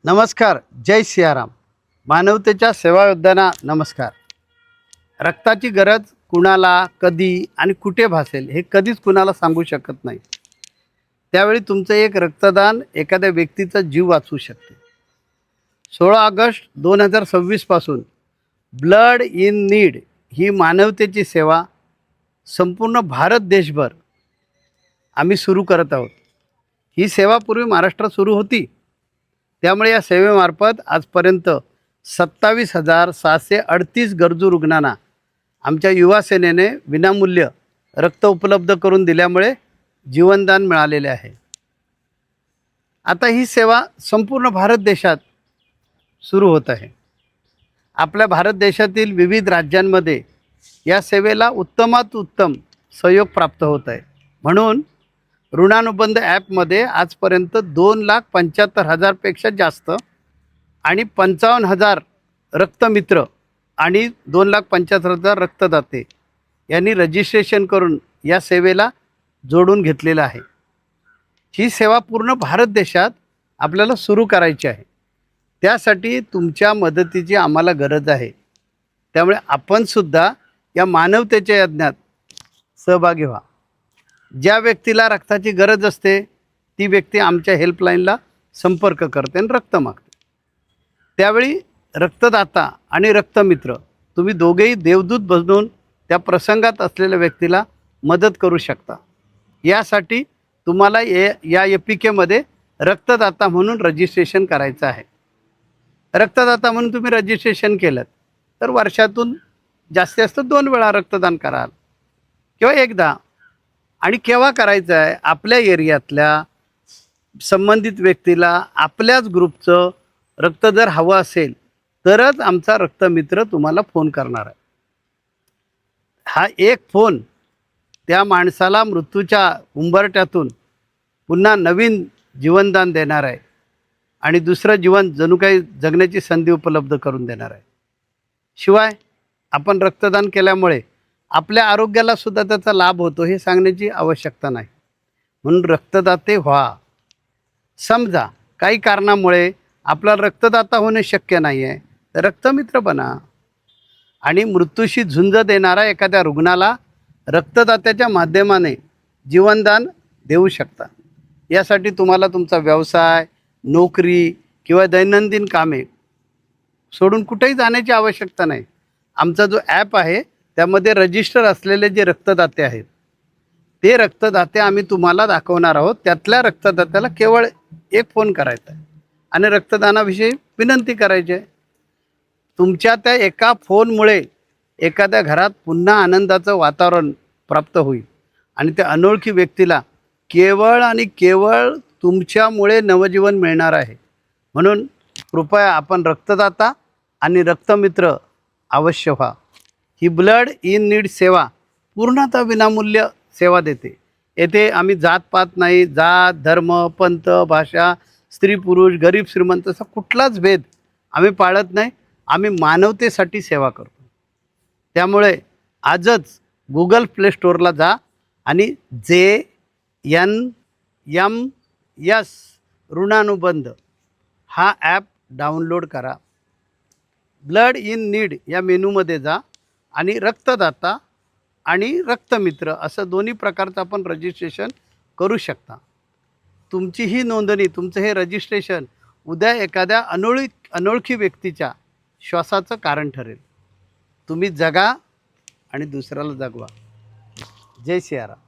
नमस्कार. जय सियाराम. मानवतेच्या सेवा योद्ध्यांना नमस्कार. रक्ताची गरज कुणाला कधी आणि कुठे भासेल हे कधीच कुणाला सांगू शकत नाही. त्यावेळी तुमचं एक रक्तदान एखाद्या व्यक्तीचा जीव वाचवू शकते. 16 ऑगस्ट 2026 पासून ब्लड इन नीड ही मानवतेची सेवा संपूर्ण भारत देशभर आम्ही सुरू करत आहोत. ही सेवा पूर्वी महाराष्ट्रात सुरू होती. त्यामुळे या सेवेमार्फत आजपर्यंत 27,638 गरजू रुग्णांना आमच्या युवा सेनेने विनामूल्य रक्त उपलब्ध करून दिल्यामुळे जीवनदान मिळालेले आहे. आता ही सेवा संपूर्ण भारत देशात सुरू होत आहे. आपल्या भारत देशातील विविध राज्यांमध्ये या सेवेला उत्तमात उत्तम सहयोग प्राप्त होत आहे. म्हणून ऋणानुबंध ॲपमध्ये आजपर्यंत 2,75,000 पेक्षा जास्त आणि 55,000 रक्तमित्र आणि 2,75,000 रक्तदाते यांनी रजिस्ट्रेशन करून या सेवेला जोडून घेतलेलं आहे. ही सेवा पूर्ण भारत देशात आपल्याला सुरू करायची आहे. त्यासाठी तुमच्या मदतीची आम्हाला गरज आहे. त्यामुळे आपणसुद्धा या मानवतेच्या यज्ञात सहभागी व्हा. ज्या व्यक्तीला रक्ताची गरज असते ती व्यक्ती आमच्या हेल्पलाईनला संपर्क करते आणि रक्त मागते. त्यावेळी रक्तदाता आणि रक्तमित्र तुम्ही दोघेही देवदूत बनून त्या प्रसंगात असलेल्या व्यक्तीला मदत करू शकता. यासाठी तुम्हाला या एपिकेमध्ये रक्तदाता म्हणून रजिस्ट्रेशन करायचं आहे. रक्तदाता म्हणून तुम्ही रजिस्ट्रेशन केलं तर वर्षातून जास्तीत जास्त 2 वेळा रक्तदान कराल किंवा एकदा. आणि केव्हा करायचं आहे? आपल्या एरियातल्या संबंधित व्यक्तीला आपल्याच ग्रुपचं रक्त जर हवं असेल तरच आमचा रक्तमित्र तुम्हाला फोन करणार आहे. हा एक फोन त्या माणसाला मृत्यूच्या उंबरठ्यातून पुन्हा नवीन जीवनदान देणार आहे आणि दुसरं जीवन जणू काही जगण्याची संधी उपलब्ध करून देणार आहे. शिवाय आपण रक्तदान केल्यामुळे आपल्या आरोग्याला सुद्धा त्याचा लाभ होतो हे सांगण्याची आवश्यकता नाही. म्हणून रक्तदाते व्हा. समजा काही कारणामुळे आपल्याला रक्तदाता होणे शक्य नाही आहे तर रक्तमित्र बना आणि मृत्यूशी झुंज देणारा एखाद्या रुग्णाला रक्तदात्याच्या माध्यमाने जीवनदान देऊ शकता. यासाठी तुम्हाला तुमचा व्यवसाय, नोकरी किंवा दैनंदिन कामे सोडून कुठेही जाण्याची आवश्यकता नाही. आमचा जो ॲप आहे त्यामध्ये रजिस्टर असलेले जे रक्तदाते आहेत ते रक्तदाते आम्ही तुम्हाला दाखवणार आहोत. त्यातल्या रक्तदात्याला केवळ एक फोन करायचा आहे आणि रक्तदानाविषयी विनंती करायची आहे. तुमच्या त्या एका फोनमुळे एखाद्या घरात पुन्हा आनंदाचं वातावरण प्राप्त होईल आणि त्या अनोळखी व्यक्तीला केवळ आणि केवळ तुमच्यामुळे नवजीवन मिळणार आहे. म्हणून कृपया आपण रक्तदाता आणि रक्तमित्र अवश्य व्हा. ही ब्लड इन नीड सेवा पूर्णतः विनामूल्य सेवा देते. येथे आम्ही जातपात नाही, जात, धर्म, पंथ, भाषा, स्त्री पुरुष, गरीब श्रीमंत असा कुठलाच भेद आम्ही पाळत नाही. आम्ही मानवतेसाठी सेवा करतो. त्यामुळे आजच गुगल प्ले स्टोअरला जा आणि JNMS ऋणानुबंध हा ॲप डाउनलोड करा. ब्लड इन नीड या मेनूमध्ये जा आणि रक्तदाता आणि रक्तमित्र असं दोन्ही प्रकारचं आपण रजिस्ट्रेशन करू शकता. तुमची ही नोंदणी, तुमचं हे रजिस्ट्रेशन उद्या एखाद्या अनोळखी व्यक्तीच्या श्वासाचं कारण ठरेल. तुम्ही जगा आणि दुसऱ्याला जगवा. जय सियाराम.